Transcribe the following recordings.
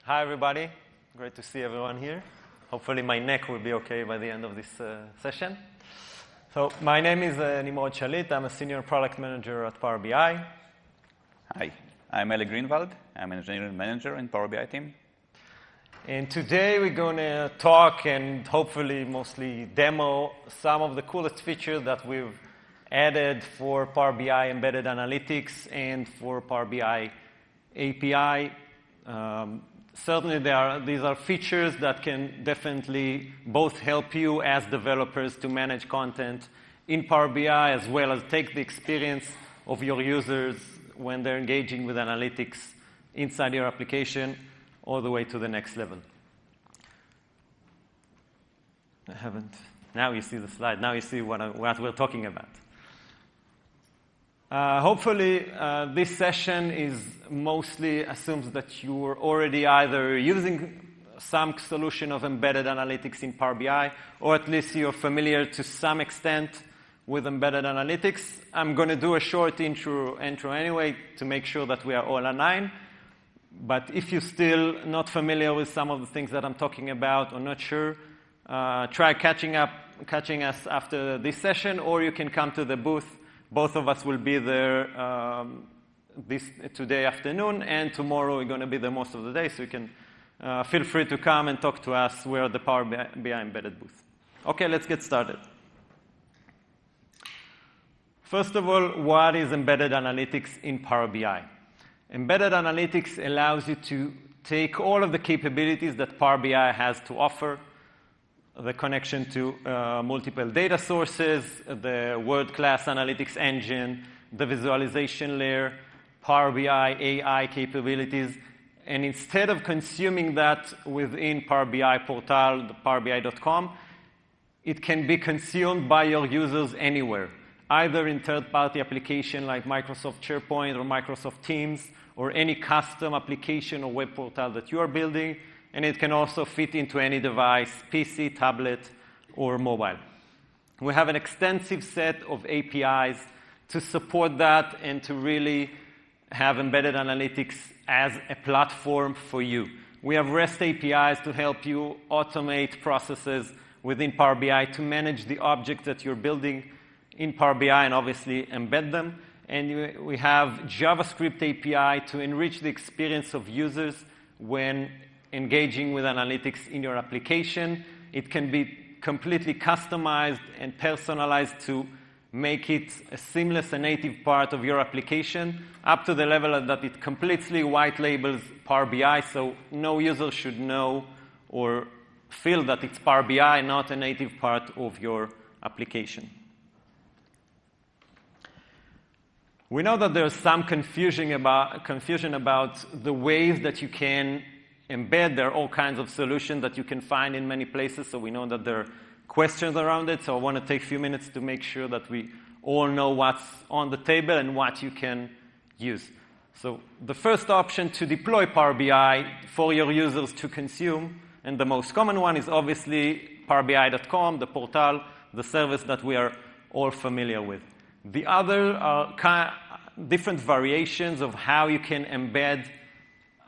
Hi, everybody. Great to see everyone here. Hopefully my neck will be okay by the end of this session. So my name is Nimrod Shalit. I'm a senior product manager at Power BI. Hi, I'm Eli Greenwald. I'm an engineering manager in Power BI team. And today we're going to talk and hopefully mostly demo some of the coolest features that we've added for Power BI Embedded Analytics and for Power BI API. Certainly these are features that can definitely both help you as developers to manage content in Power BI as well as take the experience of your users when they're engaging with analytics inside your application all the way to the next level. Now you see the slide. Now you see what we're talking about. Hopefully, this session mostly assumes that you're already either using some solution of embedded analytics in Power BI, or at least you're familiar to some extent with embedded analytics. I'm going to do a short intro anyway to make sure that we are all aligned. But if you're still not familiar with some of the things that I'm talking about or not sure, try catching us after this session, or you can come to the booth. Both of us will be there today afternoon, and tomorrow we're going to be there most of the day, so you can feel free to come and talk to us. We're at the Power BI Embedded booth. Okay, let's get started. First of all, what is embedded analytics in Power BI? Embedded analytics allows you to take all of the capabilities that Power BI has to offer, the connection to multiple data sources, the world-class analytics engine, the visualization layer, Power BI AI capabilities, and instead of consuming that within Power BI portal, the powerbi.com, it can be consumed by your users anywhere, either in third-party application like Microsoft SharePoint or Microsoft Teams, or any custom application or web portal that you are building. And it can also fit into any device, PC, tablet, or mobile. We have an extensive set of APIs to support that and to really have embedded analytics as a platform for you. We have REST APIs to help you automate processes within Power BI to manage the objects that you're building in Power BI and obviously embed them. And we have JavaScript API to enrich the experience of users when engaging with analytics in your application. It can be completely customized and personalized to make it a seamless and native part of your application, up to the level that it completely white labels Power BI, so no user should know or feel that it's Power BI, not a native part of your application. We know that there's some confusion about the ways that you can embed. There are all kinds of solutions that you can find in many places, so we know that there are questions around it. So I want to take a few minutes to make sure that we all know what's on the table and what you can use. So the first option to deploy Power BI for your users to consume, and the most common one, is obviously powerbi.com, the portal, the service that we are all familiar with. The other are different variations of how you can embed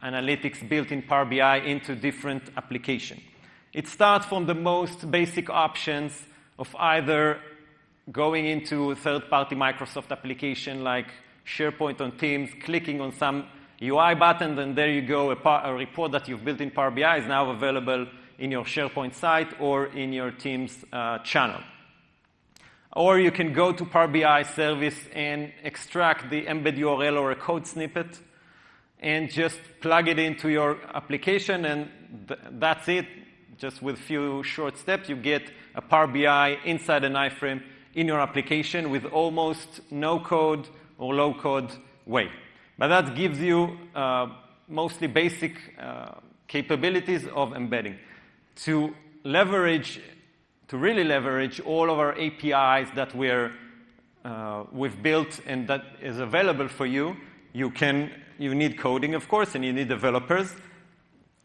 analytics built in Power BI into different applications. It starts from the most basic options of either going into third-party Microsoft application like SharePoint on Teams, clicking on some UI button, and there you go, a report that you've built in Power BI is now available in your SharePoint site or in your Teams channel. Or you can go to Power BI service and extract the embed URL or a code snippet and just plug it into your application, and that's it. Just with a few short steps, you get a Power BI inside an iframe in your application with almost no code or low code way. But that gives you mostly basic capabilities of embedding. To really leverage all of our APIs that we've built and that is available for you, you need coding, of course, and you need developers.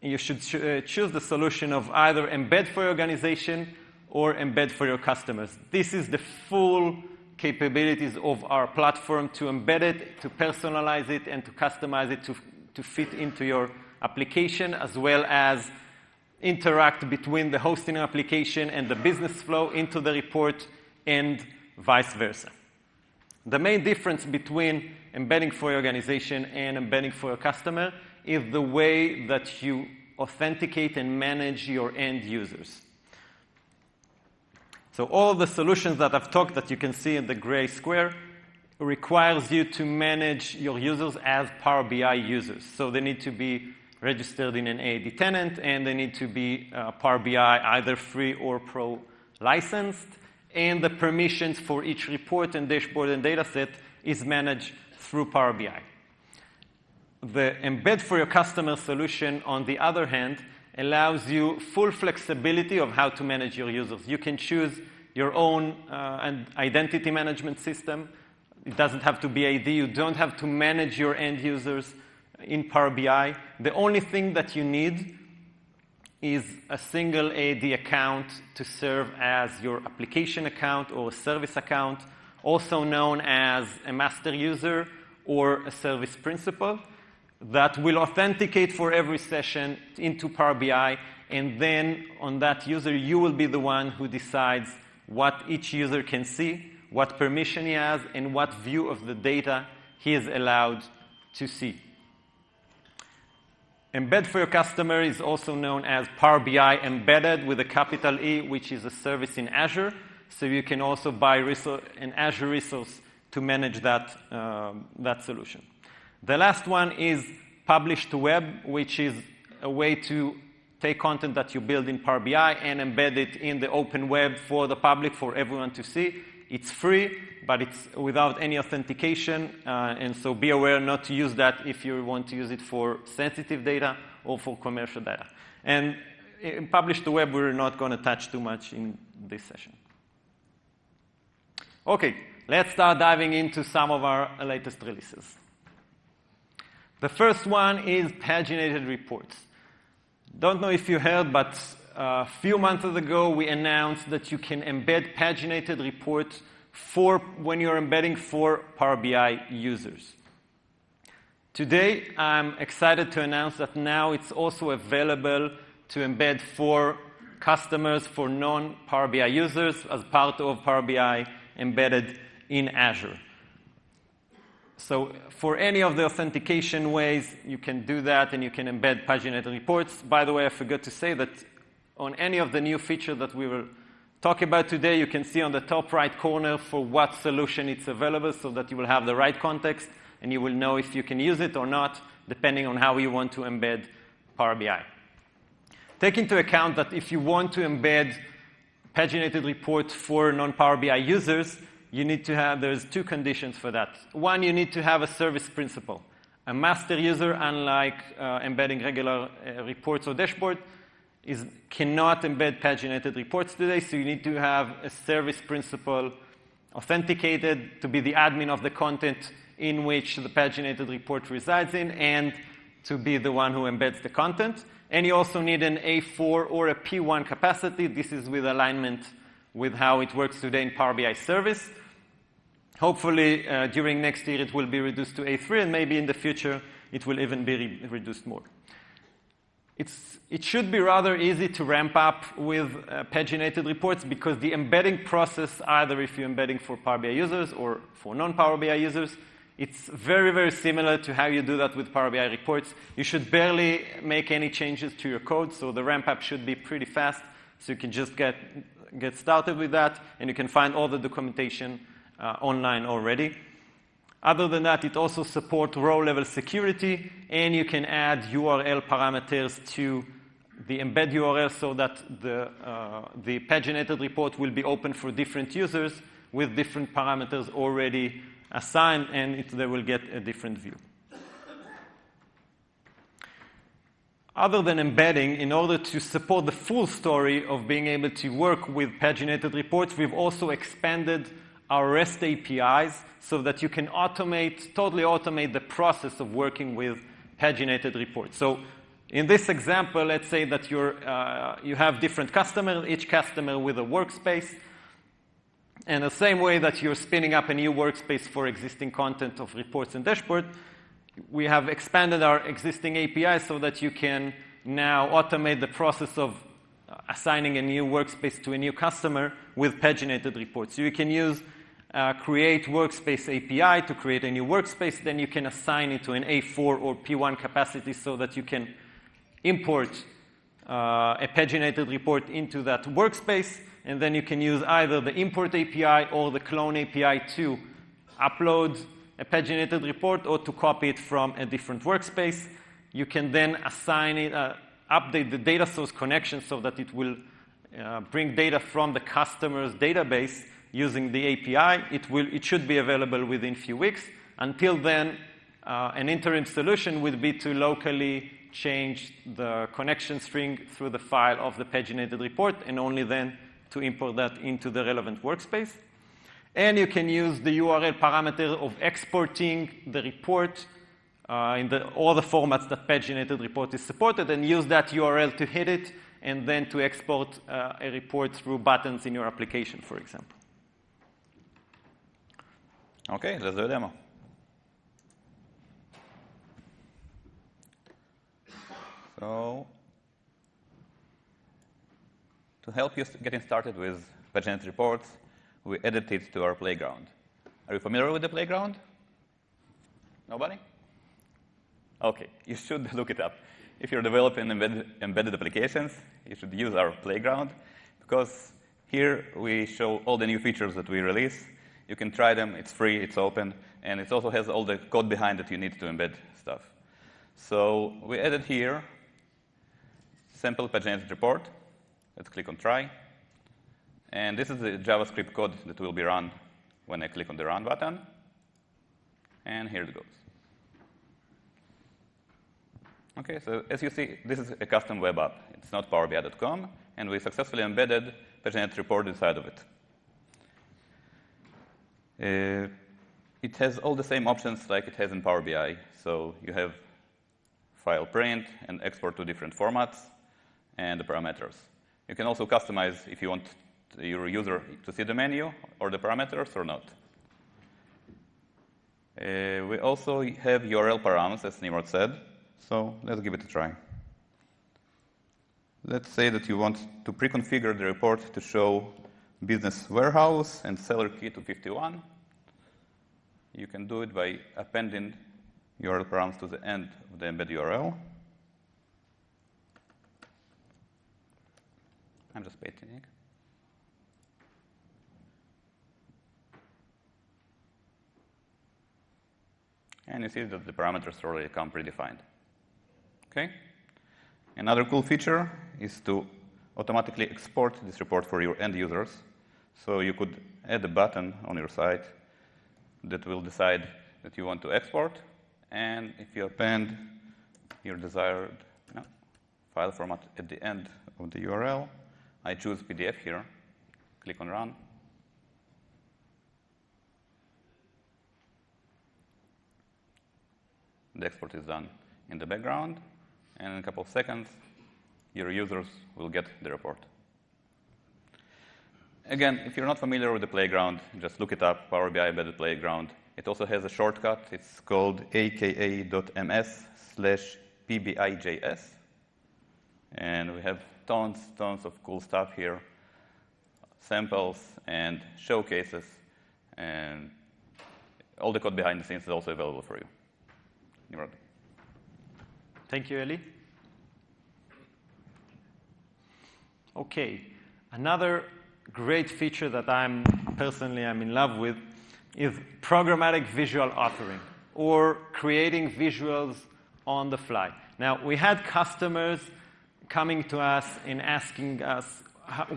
You should choose the solution of either embed for your organization or embed for your customers. This is the full capabilities of our platform to embed it, to personalize it, and to customize it to fit into your application, as well as interact between the hosting application and the business flow into the report, and vice versa. The main difference between embedding for your organization and embedding for your customer is the way that you authenticate and manage your end users. So all of the solutions that I've talked, that you can see in the gray square, requires you to manage your users as Power BI users. So they need to be registered in an AAD tenant, and they need to be Power BI either free or pro licensed, and the permissions for each report and dashboard and data set is managed through Power BI. The embed for your customer solution, on the other hand, allows you full flexibility of how to manage your users. You can choose your own identity management system. It doesn't have to be AD. You don't have to manage your end users in Power BI. The only thing that you need is a single AD account to serve as your application account or a service account, also known as a master user or a service principal, that will authenticate for every session into Power BI, and then on that user, you will be the one who decides what each user can see, what permission he has, and what view of the data he is allowed to see. Embed for your customer is also known as Power BI Embedded with a capital E, which is a service in Azure. So you can also buy an Azure resource to manage that solution. The last one is Publish to Web, which is a way to take content that you build in Power BI and embed it in the open web for the public, for everyone to see. It's free, but it's without any authentication, and so be aware not to use that if you want to use it for sensitive data or for commercial data. And in Publish to Web, we're not going to touch too much in this session. Okay, let's start diving into some of our latest releases. The first one is paginated reports. Don't know if you heard, but a few months ago, we announced that you can embed paginated reports for when you're embedding for Power BI users. Today, I'm excited to announce that now it's also available to embed for customers, for non-Power BI users, as part of Power BI embedded in Azure. So for any of the authentication ways, you can do that, and you can embed paginated reports. By the way, I forgot to say that on any of the new features that we will talk about today, you can see on the top right corner for what solution it's available, so that you will have the right context, and you will know if you can use it or not, depending on how you want to embed Power BI. Take into account that if you want to embed paginated reports for non-Power BI users, you need to have, there's two conditions for that. One, you need to have a service principal. A master user, unlike embedding regular reports or dashboard, cannot embed paginated reports today, so you need to have a service principal authenticated to be the admin of the content in which the paginated report resides in, and to be the one who embeds the content. And you also need an A4 or a P1 capacity. This is with alignment with how it works today in Power BI service. Hopefully, during next year, it will be reduced to A3, and maybe in the future, it will even be reduced more. It should be rather easy to ramp up with paginated reports, because the embedding process, either if you're embedding for Power BI users or for non-Power BI users, it's very, very similar to how you do that with Power BI reports. You should barely make any changes to your code, so the ramp up should be pretty fast, so you can just get started with that, and you can find all the documentation online already. Other than that, it also supports row-level security, and you can add URL parameters to the embed URL, so that the paginated report will be open for different users with different parameters already assigned, and they will get a different view. Other than embedding, in order to support the full story of being able to work with paginated reports, we've also expanded our REST APIs so that you can totally automate the process of working with paginated reports. So in this example, let's say that you have different customers, each customer with a workspace. And the same way that you're spinning up a new workspace for existing content of reports and dashboard, we have expanded our existing API so that you can now automate the process of assigning a new workspace to a new customer with paginated reports. So you can use create workspace API to create a new workspace. Then you can assign it to an A4 or P1 capacity so that you can import a paginated report into that workspace. And then you can use either the import API or the clone API to upload a paginated report or to copy it from a different workspace. You can then assign it, update the data source connection so that it will bring data from the customer's database using the API. It should be available within a few weeks. Until then, an interim solution would be to locally change the connection string through the file of the paginated report and only then to import that into the relevant workspace. And you can use the URL parameter of exporting the report in all the formats that paginated report is supported, and use that URL to hit it and then to export a report through buttons in your application, for example. Okay, let's do a demo. So, to help you getting started with paginated reports, we added it to our playground. Are you familiar with the playground? Nobody? Okay, you should look it up. If you're developing embedded applications, you should use our playground, because here we show all the new features that we release. You can try them, it's free, it's open, and it also has all the code behind that you need to embed stuff. So we added here sample paginated report. Let's click on try. And this is the JavaScript code that will be run when I click on the run button. And here it goes. Okay, so as you see, this is a custom web app. It's not PowerBI.com, and we successfully embedded paginated report inside of it. It has all the same options like it has in Power BI. So you have file print and export to different formats and the parameters. You can also customize if you want your user to see the menu or the parameters or not. We also have URL params, as Nimrod said. So let's give it a try. Let's say that you want to pre-configure the report to show business warehouse and seller key to 51. You can do it by appending URL params to the end of the embed URL. I'm just painting. And you see that the parameters already come predefined. Okay? Another cool feature is to automatically export this report for your end users. So you could add a button on your site that will decide that you want to export. And if you append your desired file format at the end of the URL, I choose PDF here, click on Run. The export is done in the background, and in a couple of seconds, your users will get the report. Again, if you're not familiar with the playground, just look it up, Power BI Embedded Playground. It also has a shortcut. It's called aka.ms/pbijs. And we have tons of cool stuff here, samples and showcases, and all the code behind the scenes is also available for you. Nimrod. Thank you, Eli. Okay, another great feature that I'm in love with is programmatic visual authoring, or creating visuals on the fly. Now, we had customers coming to us and asking us,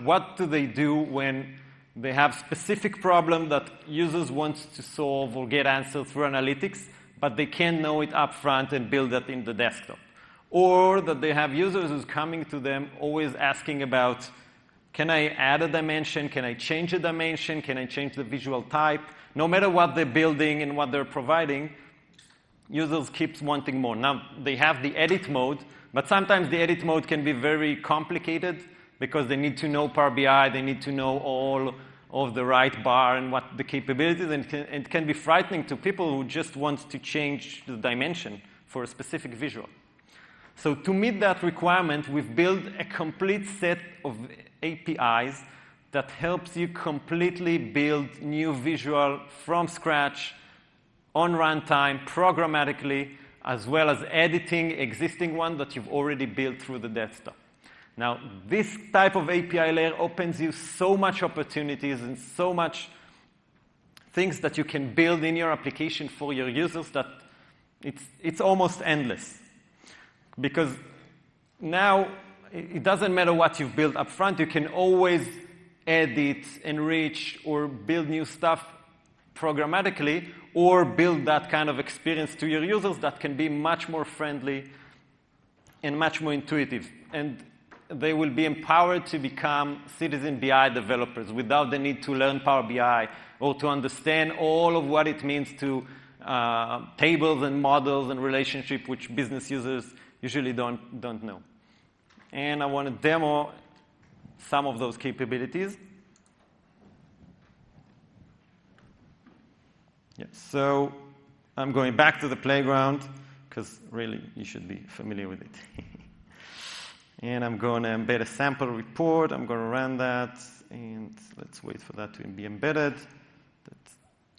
what do they do when they have specific problem that users want to solve or get answered through analytics, but they can't know it up front and build that in the desktop. Or that they have users who's coming to them always asking about, can I add a dimension? Can I change a dimension? Can I change the visual type? No matter what they're building and what they're providing, users keep wanting more. Now, they have the edit mode, but sometimes the edit mode can be very complicated because they need to know Power BI, they need to know all of the right bar and what the capabilities, and it can be frightening to people who just want to change the dimension for a specific visual. So to meet that requirement, we've built a complete set of APIs that helps you completely build new visual from scratch, on runtime, programmatically, as well as editing existing one that you've already built through the desktop. Now, this type of API layer opens you so much opportunities and so much things that you can build in your application for your users that it's almost endless. Because now it doesn't matter what you've built up front, you can always edit, enrich, or build new stuff programmatically, or build that kind of experience to your users that can be much more friendly and much more intuitive. And they will be empowered to become citizen BI developers without the need to learn Power BI or to understand all of what it means to tables and models and relationship, which business users usually don't know. And I want to demo some of those capabilities. Yeah, so I'm going back to the playground because really you should be familiar with it. And I'm going to embed a sample report. I'm going to run that, and let's wait for that to be embedded.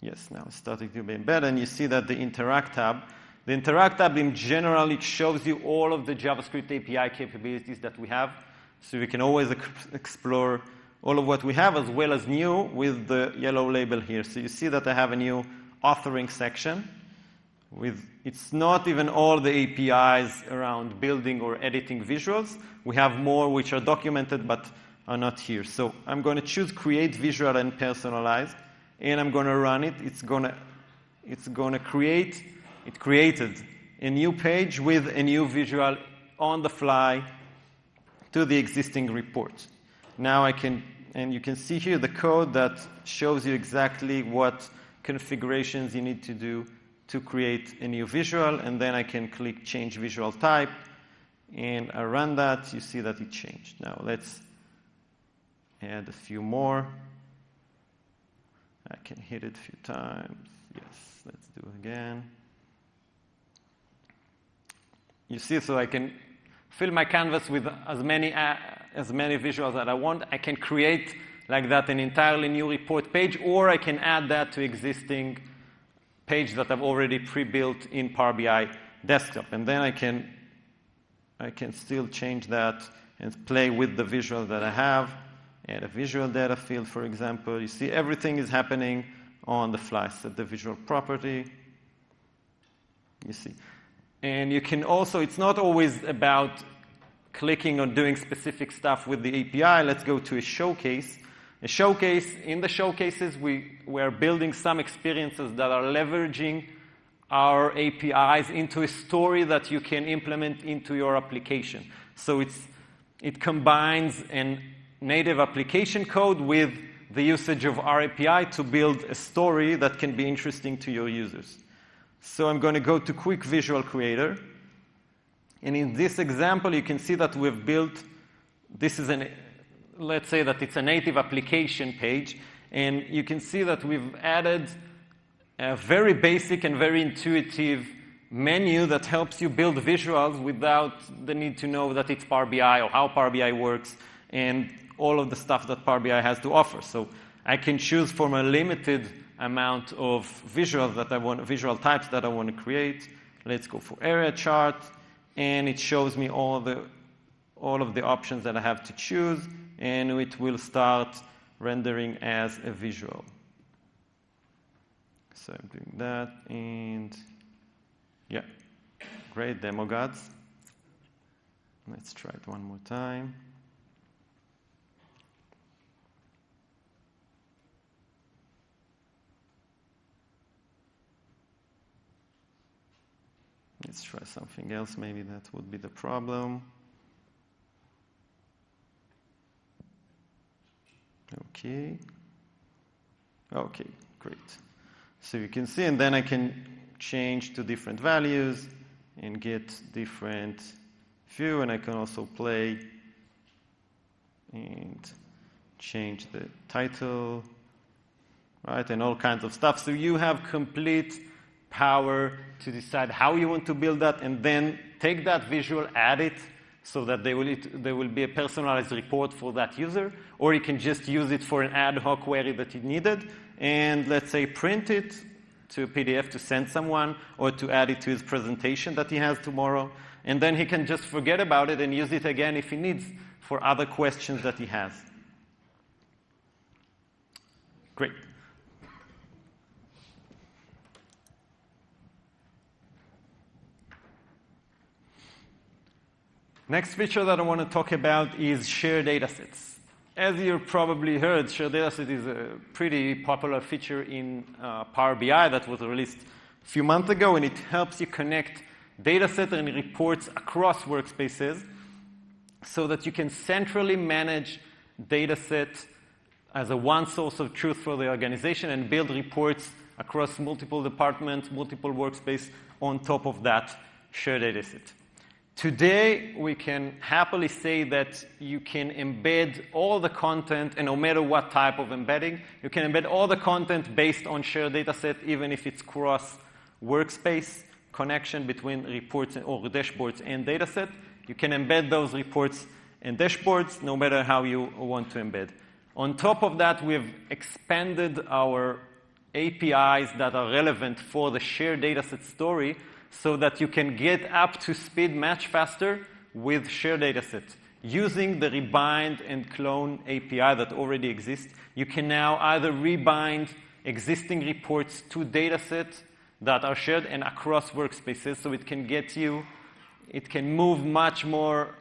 Yes, now it's starting to be embedded, and you see that the Interact tab. The Interact tab in general, it shows you all of the JavaScript API capabilities that we have. So you can always explore all of what we have as well as new with the yellow label here. So you see that I have a new authoring section. It's not even all the APIs around building or editing visuals. We have more which are documented but are not here. So I'm going to choose Create Visual and Personalize, and I'm going to run it. It's going to create. It created a new page with a new visual on the fly to the existing report. Now and you can see here the code that shows you exactly what configurations you need to do to create a new visual, and then I can click Change Visual Type, and I run that. You see that it changed. Now let's add a few more. I can hit it a few times. Yes, let's do it again. You see, so I can fill my canvas with as many visuals that I want. I can create like that an entirely new report page, or I can add that to existing page that I've already pre-built in Power BI desktop. And then I can still change that and play with the visual that I have. Add a visual data field, for example. You see everything is happening on the fly. Set the visual property. You see. And you can also, it's not always about clicking or doing specific stuff with the API. Let's go to a showcase. A showcase, in the showcases, we're building some experiences that are leveraging our APIs into a story that you can implement into your application. So it combines a native application code with the usage of our API to build a story that can be interesting to your users. So I'm going to go to Quick Visual Creator. And in this example, you can see that we've built, let's say that it's a native application page. And you can see that we've added a very basic and very intuitive menu that helps you build visuals without the need to know that it's Power BI or how Power BI works and all of the stuff that Power BI has to offer. So I can choose from a limited amount of visual types that I want to create. Let's go for area chart, and it shows me all of the options that I have to choose, and it will start rendering as a visual. So I'm doing that, and yeah, great demo, gods. Let's try it one more time. Let's try something else. Maybe that would be the problem. Okay. Okay, great. So you can see, and then I can change to different values and get different view, and I can also play and change the title right, and all kinds of stuff. So you have complete power to decide how you want to build that, and then take that visual, add it, so that there will be a personalized report for that user, or you can just use it for an ad hoc query that you needed, and let's say print it to a PDF to send someone, or to add it to his presentation that he has tomorrow, and then he can just forget about it and use it again if he needs for other questions that he has. Great. Next feature that I want to talk about is shared datasets. As you probably heard, shared dataset is a pretty popular feature in Power BI that was released a few months ago, and it helps you connect datasets and reports across workspaces so that you can centrally manage datasets as a one source of truth for the organization and build reports across multiple departments, multiple workspaces on top of that shared dataset. Today, we can happily say that you can embed all the content, and no matter what type of embedding, you can embed all the content based on shared dataset, even if it's cross-workspace connection between reports or dashboards and dataset. You can embed those reports and dashboards no matter how you want to embed. On top of that, we've expanded our APIs that are relevant for the shared dataset story, so that you can get up to speed much faster with shared datasets. Using the rebind and clone API that already exists, you can now either rebind existing reports to datasets that are shared and across workspaces, so it can move much more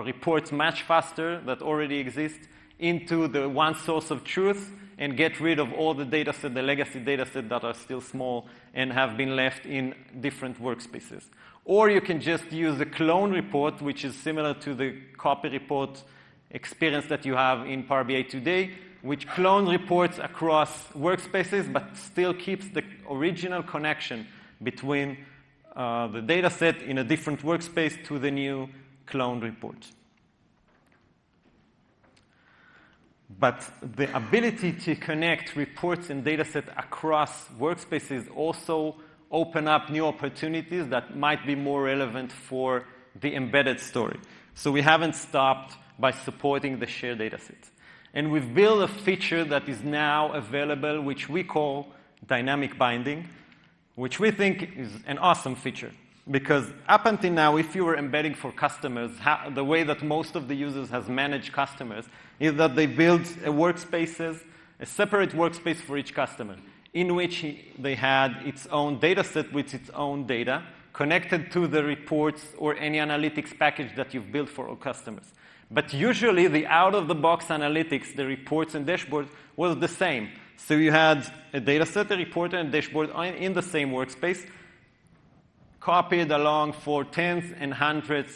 reports much faster that already exist into the one source of truth, and get rid of all the dataset, the legacy dataset that are still small and have been left in different workspaces. Or you can just use a clone report, which is similar to the copy report experience that you have in Power BI today, which clone reports across workspaces, but still keeps the original connection between the dataset in a different workspace to the new clone report. But the ability to connect reports and datasets across workspaces also open up new opportunities that might be more relevant for the embedded story. So we haven't stopped by supporting the shared dataset. And we've built a feature that is now available, which we call dynamic binding, which we think is an awesome feature. Because up until now, if you were embedding for customers, the way that most of the users has managed customers is that they build a separate workspace for each customer, in which they had its own data set with its own data connected to the reports or any analytics package that you've built for all customers. But usually, the out-of-the-box analytics, the reports and dashboards, was the same. So you had a data set, a report, and a dashboard in the same workspace, copied along for tens and hundreds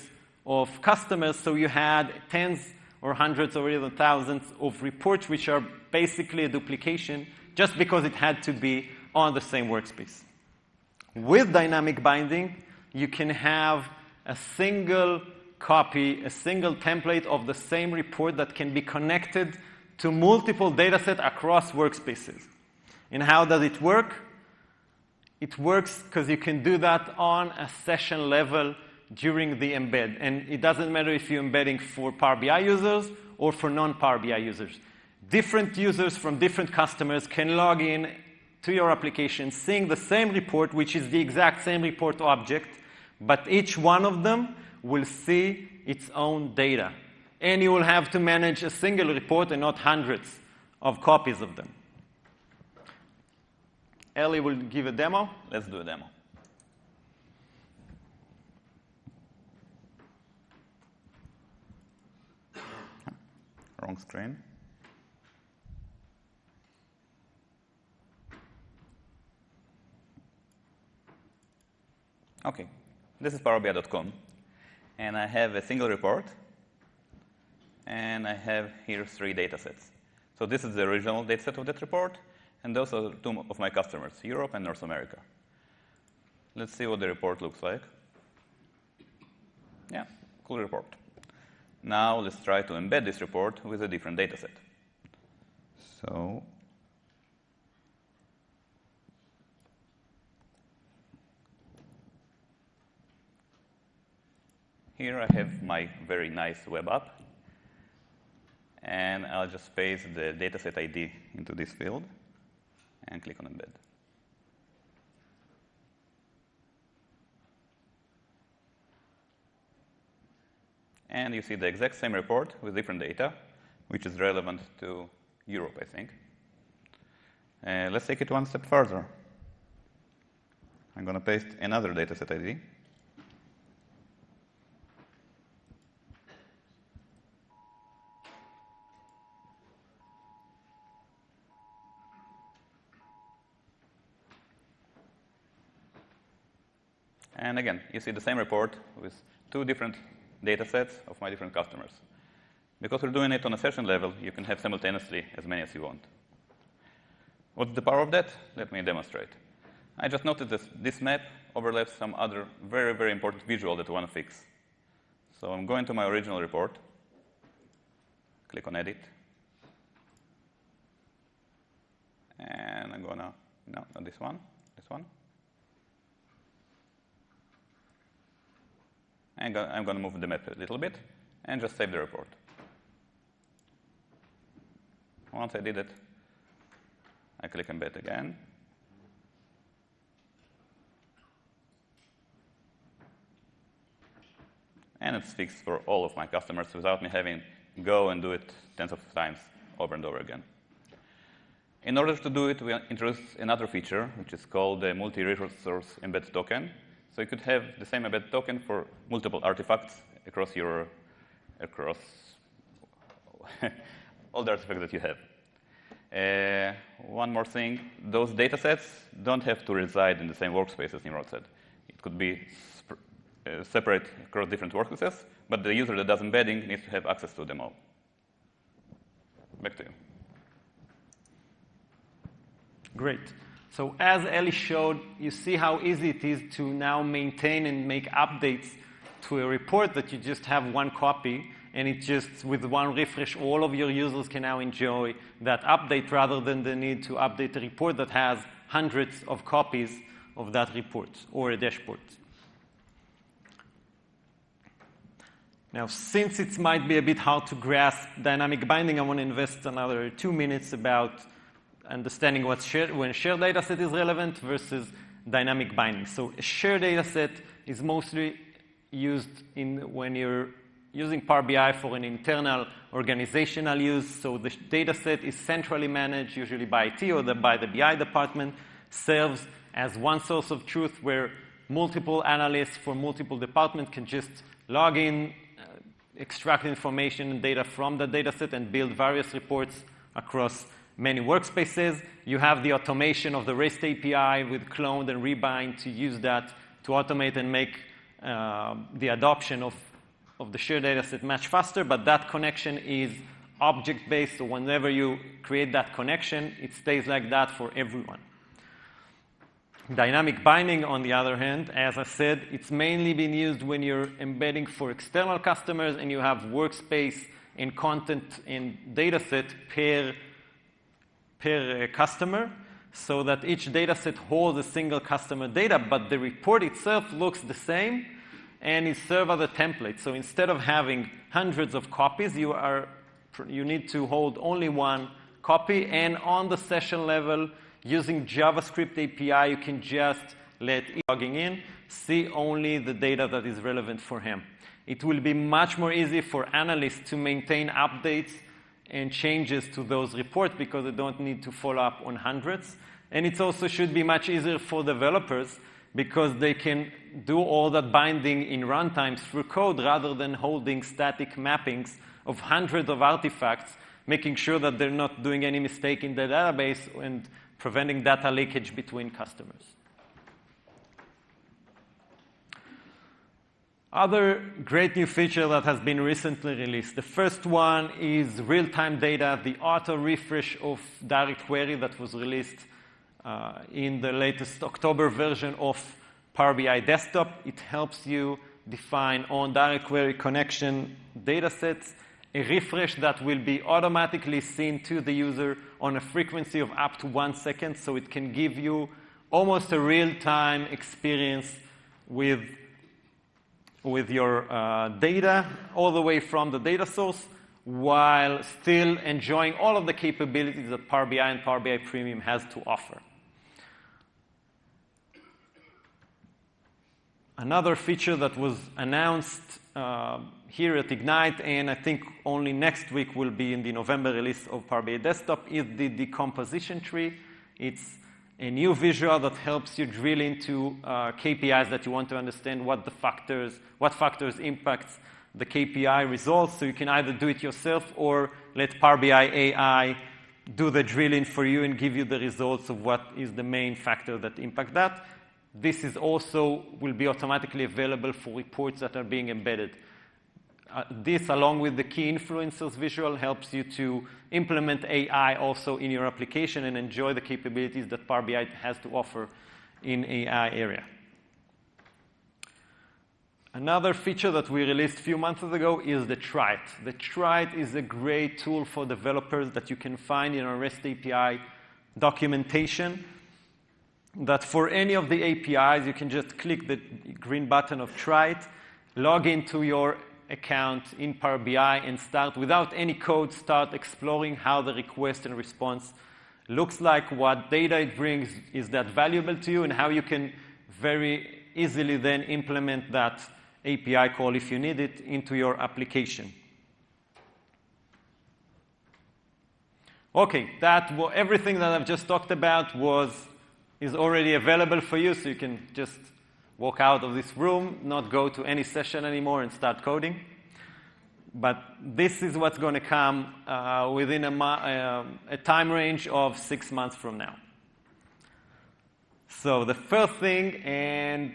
of customers, so you had tens or hundreds or even thousands of reports, which are basically a duplication, just because it had to be on the same workspace. With dynamic binding, you can have a single copy, a single template of the same report that can be connected to multiple datasets across workspaces. And how does it work? It works because you can do that on a session level during the embed. And it doesn't matter if you're embedding for Power BI users or for non-Power BI users. Different users from different customers can log in to your application, seeing the same report, which is the exact same report object, but each one of them will see its own data. And you will have to manage a single report and not hundreds of copies of them. Ellie will give a demo. Let's do a demo. Wrong screen. OK, this is PowerBI.com. And I have a single report. And I have here 3 data sets. So this is the original data set of that report. And those are 2 of my customers, Europe and North America. Let's see what the report looks like. Yeah, cool report. Now let's try to embed this report with a different data set. So here I have my very nice web app. And I'll just paste the dataset ID into this field and click on Embed. And you see the exact same report with different data, which is relevant to Europe, I think. Let's take it one step further. I'm going to paste another dataset ID. And again, you see the same report with two different data sets of my different customers. Because we're doing it on a session level, you can have simultaneously as many as you want. What's the power of that? Let me demonstrate. I just noticed that this map overlaps some other very, very important visual that I want to fix. So I'm going to my original report, click on Edit, and I'm going to, no, not this one, this one. And I'm going to move the map a little bit and just save the report. Once I did it, I click Embed again. And it's fixed for all of my customers without me having to go and do it tens of times over and over again. In order to do it, we introduced another feature, which is called the multi-resource embed token. So you could have the same embed token for multiple artifacts across all the artifacts that you have. One more thing, those data sets don't have to reside in the same workspace as Nimrod said. It could be separate across different workspaces, but the user that does embedding needs to have access to them all. Back to you. Great. So as Eli showed, you see how easy it is to now maintain and make updates to a report that you just have one copy, and it just, with one refresh, all of your users can now enjoy that update rather than the need to update a report that has hundreds of copies of that report or a dashboard. Now, since it might be a bit hard to grasp dynamic binding, I want to invest another 2 minutes about understanding what's shared, when a shared data set is relevant versus dynamic binding. So a shared data set is mostly used when you're using Power BI for an internal organizational use. So the data set is centrally managed, usually by IT or by the BI department, serves as one source of truth where multiple analysts from multiple departments can just log in, extract information and data from the data set and build various reports across many workspaces. You have the automation of the REST API with clone and rebind to use that to automate and make the adoption of the shared data set much faster, but that connection is object-based, so whenever you create that connection, it stays like that for everyone. Dynamic binding, on the other hand, as I said, it's mainly been used when you're embedding for external customers and you have workspace and content in data set per customer, so that each data set holds a single customer data, but the report itself looks the same and is served as a template. So instead of having hundreds of copies, you need to hold only one copy, and on the session level, using JavaScript API, you can just let each logging in see only the data that is relevant for him. It will be much more easy for analysts to maintain updates and changes to those reports because they don't need to follow up on hundreds. And it also should be much easier for developers because they can do all that binding in runtimes through code rather than holding static mappings of hundreds of artifacts, making sure that they're not doing any mistake in the database and preventing data leakage between customers. Other great new feature that has been recently released. The first one is real-time data, the auto refresh of direct query that was released in the latest October version of Power BI Desktop. It helps you define on direct query connection data sets, a refresh that will be automatically seen to the user on a frequency of up to 1 second, so it can give you almost a real-time experience with data all the way from the data source, while still enjoying all of the capabilities that Power BI and Power BI Premium has to offer. Another feature that was announced here at Ignite, and I think only next week will be in the November release of Power BI Desktop, is the decomposition tree. It's a new visual that helps you drill into KPIs that you want to understand what factors impacts the KPI results. So you can either do it yourself or let Power BI AI do the drilling for you and give you the results of what is the main factor that impact that. This is also will be automatically available for reports that are being embedded. This, along with the key influencers visual, helps you to implement AI also in your application and enjoy the capabilities that Power BI has to offer in AI area. Another feature that we released a few months ago is the Try It. The Try It is a great tool for developers that you can find in our REST API documentation, that for any of the APIs, you can just click the green button of Try It, log into your account in Power BI, and start, without any code, start exploring how the request and response looks like, what data it brings, is that valuable to you, and how you can very easily then implement that API call, if you need it, into your application. Okay, everything that I've just talked about is already available for you, so you can just walk out of this room, not go to any session anymore, and start coding. But this is what's going to come within a time range of 6 months from now. So the first thing, and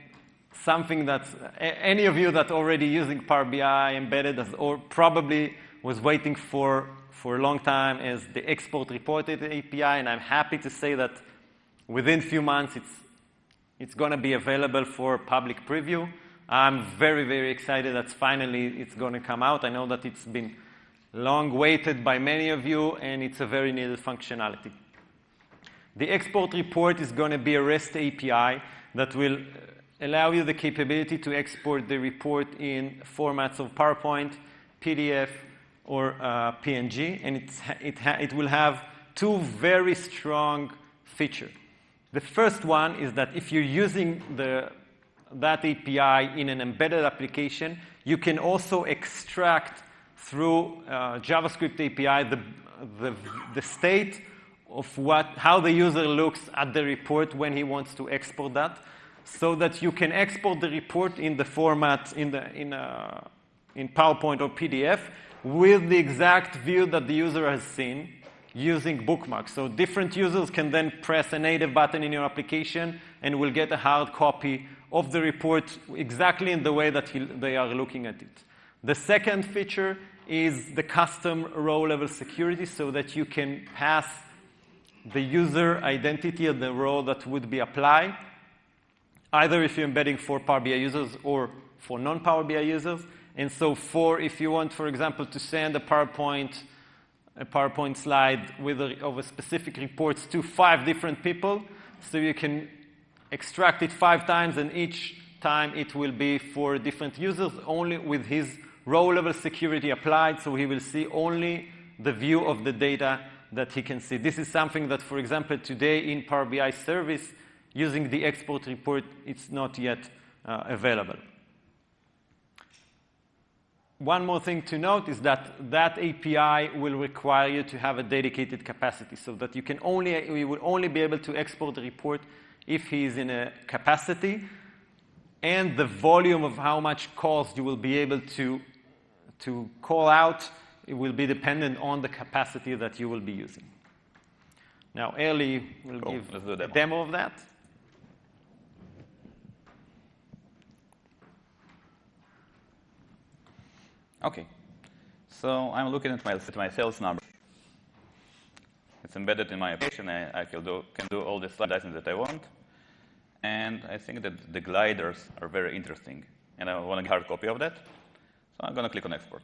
something that any of you that already using Power BI embedded or probably was waiting for a long time, is the export reported API, and I'm happy to say that within a few months it's going to be available for public preview. I'm very, very excited that finally it's going to come out. I know that it's been long waited by many of you, and it's a very needed functionality. The export report is going to be a REST API that will allow you the capability to export the report in formats of PowerPoint, PDF, or PNG, and it will have two very strong features. The first one is that if you're using that API in an embedded application, you can also extract through JavaScript API the state of how the user looks at the report when he wants to export that, so that you can export the report in the format in PowerPoint or PDF with the exact view that the user has seen using bookmarks. So different users can then press a native button in your application and will get a hard copy of the report exactly in the way that they are looking at it. The second feature is the custom row-level security, so that you can pass the user identity of the row that would be applied, either if you're embedding for Power BI users or for non-Power BI users. And so if you want, for example, to send a PowerPoint slide of a specific reports to 5 different people, so you can extract it 5 times, and each time it will be for different users, only with his row-level security applied, so he will see only the view of the data that he can see. This is something that, for example, today in Power BI service, using the export report, it's not yet available. One more thing to note is that API will require you to have a dedicated capacity, so that you will only be able to export the report if he is in a capacity, and the volume of how much calls you will be able to call out, it will be dependent on the capacity that you will be using. Now, Eli will give a demo of that. Okay, so I'm looking at my sales number. It's embedded in my application. I can do all the slicing that I want. And I think that the gliders are very interesting. And I want a hard copy of that. So I'm going to click on export.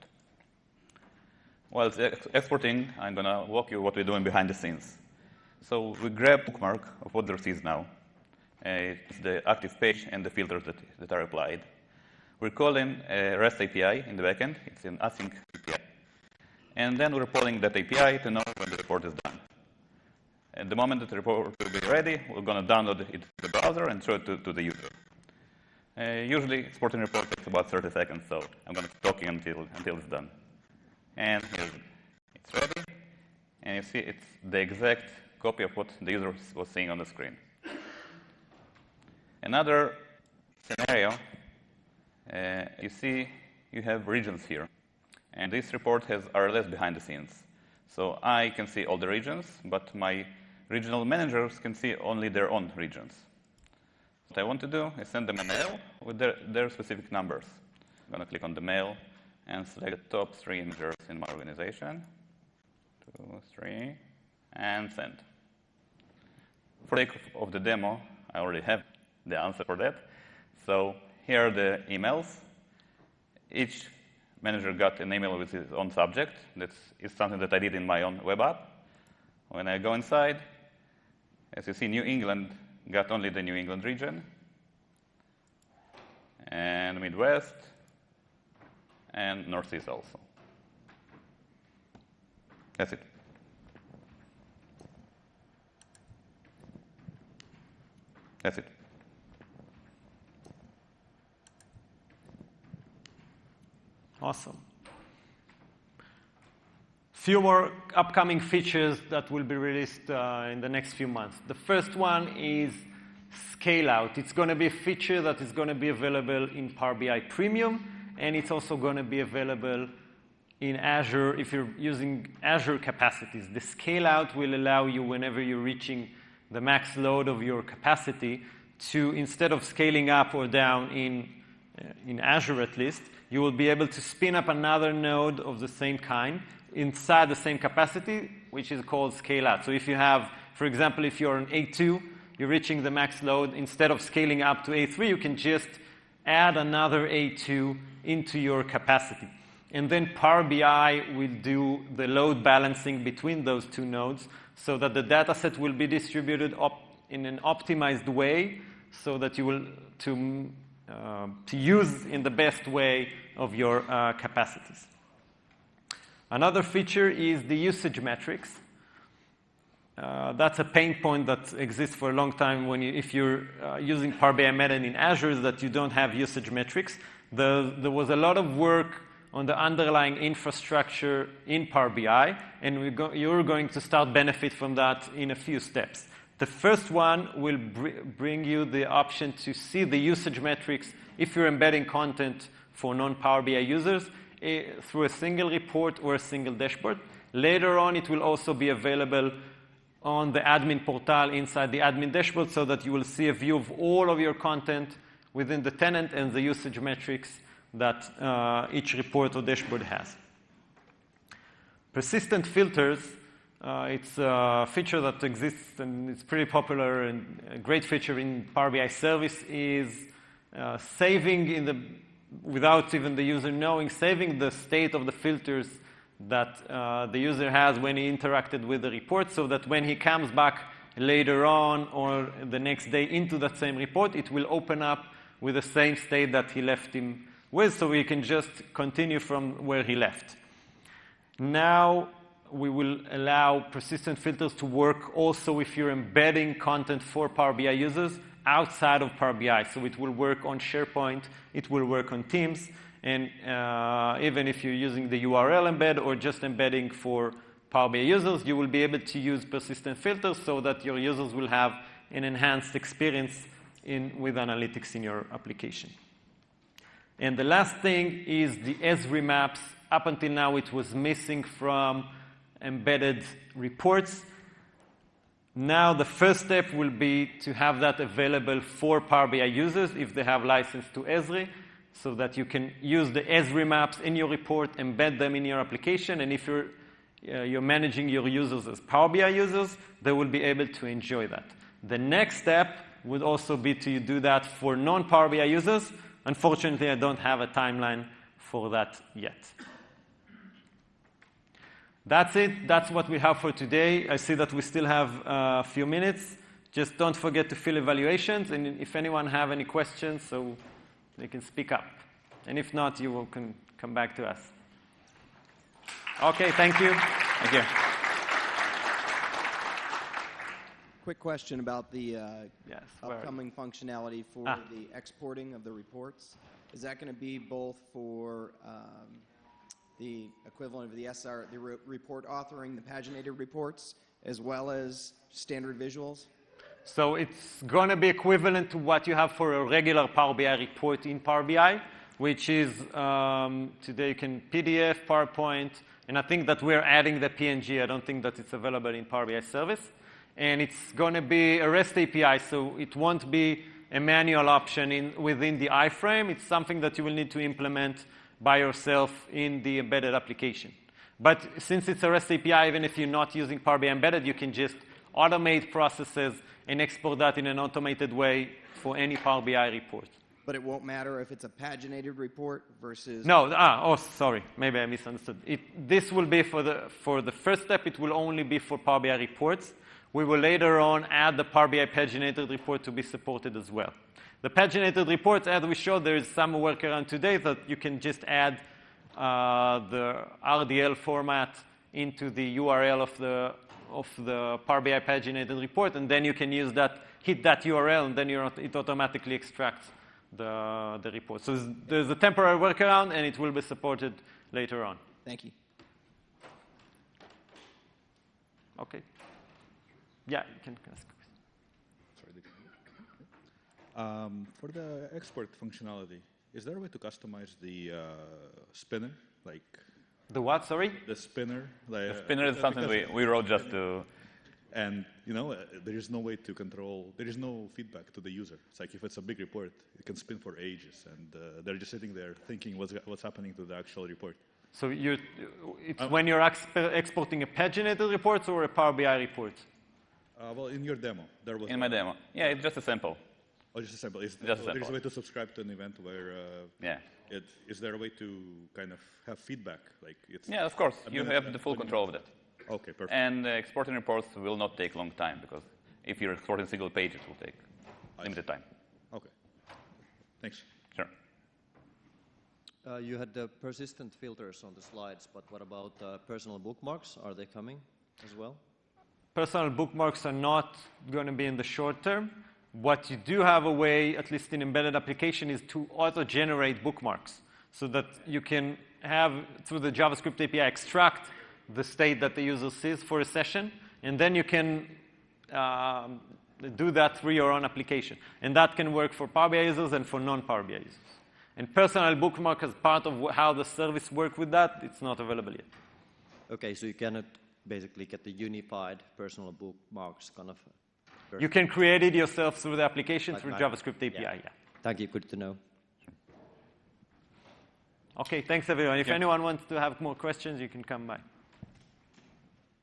While it's exporting, I'm going to walk you what we're doing behind the scenes. So we grab bookmark of what there is now. It's the active page and the filters that are applied. We're calling a REST API in the backend. It's an async API. And then we're polling that API to know when the report is done. At the moment that the report will be ready, we're going to download it to the browser and show it to the user. Usually, exporting a report takes about 30 seconds, so I'm going to keep talking until it's done. And here it's ready. And you see it's the exact copy of what the user was seeing on the screen. Another scenario, you see you have regions here. And this report has RLS behind the scenes. So I can see all the regions, but my regional managers can see only their own regions. What I want to do is send them a mail with their specific numbers. I'm going to click on the mail and select the top 3 managers in my organization. 2, 3, and send. For the sake of the demo, I already have the answer for that. So here are the emails. Each manager got an email with his own subject. That is something that I did in my own web app. When I go inside, as you see, New England got only the New England region, and Midwest, and Northeast also. That's it. That's it. Awesome. Few more upcoming features that will be released in the next few months. The first one is scale out. It's going to be a feature that is going to be available in Power BI Premium, and it's also going to be available in Azure if you're using Azure capacities. The scale out will allow you, whenever you're reaching the max load of your capacity, to, instead of scaling up or down in Azure at least, you will be able to spin up another node of the same kind inside the same capacity, which is called scale out. So if you have, for example, if you're on A2, you're reaching the max load, instead of scaling up to A3, you can just add another A2 into your capacity. And then Power BI will do the load balancing between those two nodes so that the data set will be distributed in an optimized way so that you will to use in the best way of your capacities. Another feature is the usage metrics. That's a pain point that exists for a long time if you're using Power BI Meta in Azure, is that you don't have usage metrics. There was a lot of work on the underlying infrastructure in Power BI, and you're going to start benefit from that in a few steps. The first one will bring you the option to see the usage metrics if you're embedding content for non-Power BI users through a single report or a single dashboard. Later on, it will also be available on the admin portal inside the admin dashboard so that you will see a view of all of your content within the tenant and the usage metrics that each report or dashboard has. Persistent filters, it's a feature that exists and it's pretty popular, and a great feature in Power BI Service is saving without even the user knowing, saving the state of the filters that the user has when he interacted with the report, so that when he comes back later on or the next day into that same report, it will open up with the same state that he left him with, so he can just continue from where he left. Now we will allow persistent filters to work also if you're embedding content for Power BI users outside of Power BI. So it will work on SharePoint, it will work on Teams, and even if you're using the URL embed or just embedding for Power BI users, you will be able to use persistent filters so that your users will have an enhanced experience with analytics in your application. And the last thing is the Esri maps. Up until now, it was missing from embedded reports. Now, the first step will be to have that available for Power BI users if they have license to Esri, so that you can use the Esri maps in your report, embed them in your application, and if you're managing your users as Power BI users, they will be able to enjoy that. The next step would also be to do that for non-Power BI users. Unfortunately, I don't have a timeline for that yet. That's it. That's what we have for today. I see that we still have a few minutes. Just don't forget to fill evaluations, and if anyone have any questions, so they can speak up. And if not, you can come back to us. Okay, thank you. Thank you. Quick question about the upcoming functionality for the exporting of the reports. Is that going to be both for the equivalent of the SR, the report authoring, the paginated reports, as well as standard visuals? So it's going to be equivalent to what you have for a regular Power BI report in Power BI, which is today you can PDF, PowerPoint, and I think that we're adding the PNG. I don't think that it's available in Power BI service. And it's going to be a REST API, so it won't be a manual option within the iframe. It's something that you will need to implement by yourself in the embedded application. But since it's a REST API, even if you're not using Power BI Embedded, you can just automate processes and export that in an automated way for any Power BI report. But it won't matter if it's a paginated report versus... No, sorry, maybe I misunderstood. This will be for the first step, it will only be for Power BI reports. We will later on add the Power BI paginated report to be supported as well. The paginated reports, as we showed, there is some workaround today that you can just add the RDL format into the URL of the Power BI paginated report, and then you can use that, hit that URL, and then it automatically extracts the report. So there's a temporary workaround, and it will be supported later on. Thank you. Okay. Yeah, you can ask. For the export functionality, is there a way to customize the spinner? Like the what, sorry? The spinner. The spinner is something we wrote just to... And, there is no way to control, there is no feedback to the user. It's like if it's a big report, it can spin for ages, and they're just sitting there thinking what's happening to the actual report. So it's when you're exporting a paginated report or a Power BI report? Well, in your demo, there was... In my demo. Yeah, it's just a sample. Oh, just a sample. There's a way to subscribe to an event where... Is there a way to kind of have feedback? Yeah, of course. You have the full control of that. Okay, perfect. And exporting reports will not take long time, because if you're exporting single page, it will take limited time. Okay. Thanks. Sure. You had the persistent filters on the slides, but what about personal bookmarks? Are they coming as well? Personal bookmarks are not going to be in the short term. What you do have a way, at least in embedded application, is to auto-generate bookmarks so that you can have, through the JavaScript API, extract the state that the user sees for a session, and then you can do that through your own application. And that can work for Power BI users and for non-Power BI users. And personal bookmark as part of how the service works with that, it's not available yet. Okay, so you cannot basically get the unified personal bookmarks kind of... You can create it yourself through the application, through JavaScript API, yeah. Thank you, good to know. Okay, thanks everyone. If anyone wants to have more questions, you can come by.